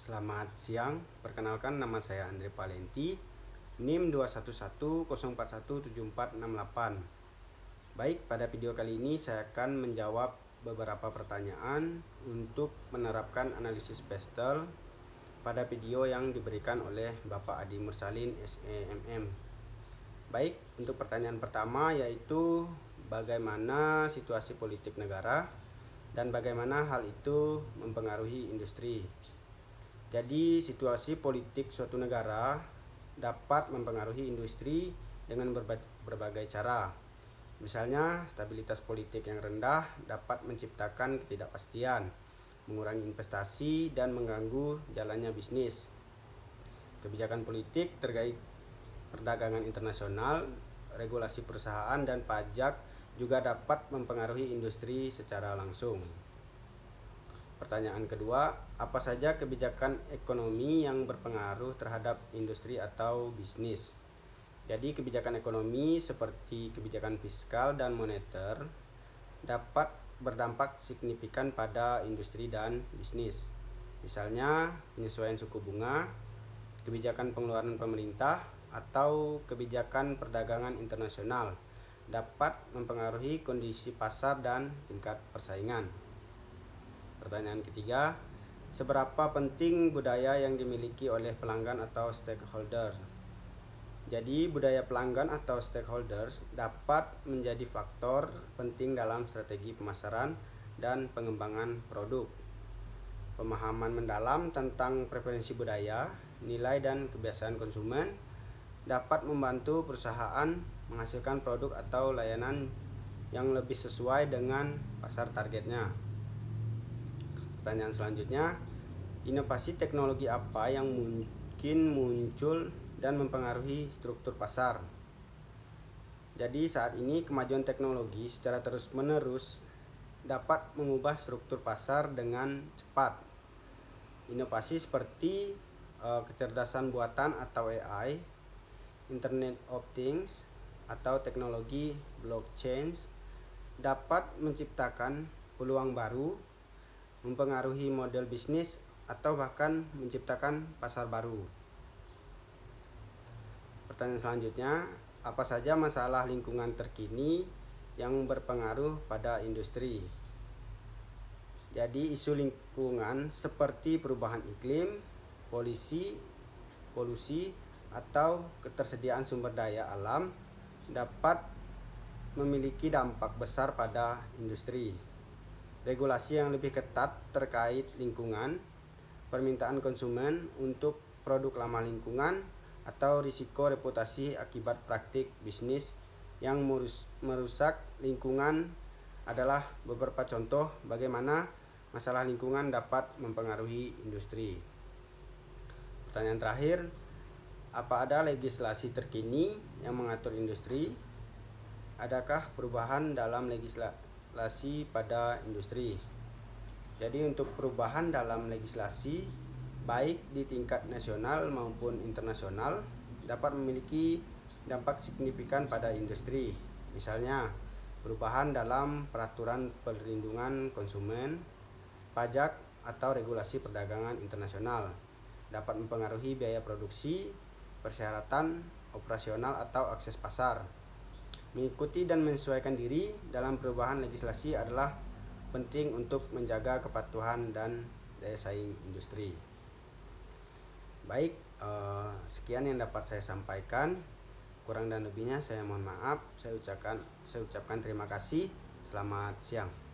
Selamat siang, perkenalkan nama saya Andre Palenti, NIM 21104174868. Baik, pada video kali ini saya akan menjawab beberapa pertanyaan untuk menerapkan analisis pastel pada video yang diberikan oleh Bapak Adi Mursalin SEMM. Baik, untuk pertanyaan pertama yaitu bagaimana situasi politik negara dan bagaimana hal itu mempengaruhi industri. Jadi, situasi politik suatu negara dapat mempengaruhi industri dengan berbagai cara. Misalnya, stabilitas politik yang rendah dapat menciptakan ketidakpastian, mengurangi investasi, dan mengganggu jalannya bisnis. Kebijakan politik terkait perdagangan internasional, regulasi perusahaan, dan pajak juga dapat mempengaruhi industri secara langsung. Pertanyaan kedua, apa saja kebijakan ekonomi yang berpengaruh terhadap industri atau bisnis? Jadi, kebijakan ekonomi seperti kebijakan fiskal dan moneter dapat berdampak signifikan pada industri dan bisnis. Misalnya, penyesuaian suku bunga, kebijakan pengeluaran pemerintah, atau kebijakan perdagangan internasional dapat mempengaruhi kondisi pasar dan tingkat persaingan. Pertanyaan ketiga, seberapa penting budaya yang dimiliki oleh pelanggan atau stakeholder? Jadi, budaya pelanggan atau stakeholders dapat menjadi faktor penting dalam strategi pemasaran dan pengembangan produk. Pemahaman mendalam tentang preferensi budaya, nilai dan kebiasaan konsumen dapat membantu perusahaan menghasilkan produk atau layanan yang lebih sesuai dengan pasar targetnya. Pertanyaan selanjutnya, inovasi teknologi apa yang mungkin muncul dan mempengaruhi struktur pasar? Jadi, saat ini kemajuan teknologi secara terus-menerus dapat mengubah struktur pasar dengan cepat. Inovasi seperti kecerdasan buatan atau AI, Internet of Things, atau teknologi blockchain dapat menciptakan peluang baru, mempengaruhi model bisnis, atau bahkan menciptakan pasar baru. Pertanyaan selanjutnya, apa saja masalah lingkungan terkini yang berpengaruh pada industri? Jadi, isu lingkungan seperti perubahan iklim, polusi, atau ketersediaan sumber daya alam dapat memiliki dampak besar pada industri. Regulasi yang lebih ketat terkait lingkungan, permintaan konsumen untuk produk ramah lingkungan, atau risiko reputasi akibat praktik bisnis yang merusak lingkungan adalah beberapa contoh bagaimana masalah lingkungan dapat mempengaruhi industri. Pertanyaan terakhir, apa ada legislasi terkini yang mengatur industri? Adakah perubahan dalam legislasi pada industri? Jadi, untuk perubahan dalam legislasi baik di tingkat nasional maupun internasional dapat memiliki dampak signifikan pada industri. Misalnya, perubahan dalam peraturan perlindungan konsumen, pajak, atau regulasi perdagangan internasional dapat mempengaruhi biaya produksi, persyaratan operasional, atau akses pasar. Mengikuti dan menyesuaikan diri dalam perubahan legislasi adalah penting untuk menjaga kepatuhan dan daya saing industri. Baik, sekian yang dapat saya sampaikan. Kurang dan lebihnya saya mohon maaf. Saya ucapkan terima kasih. Selamat siang.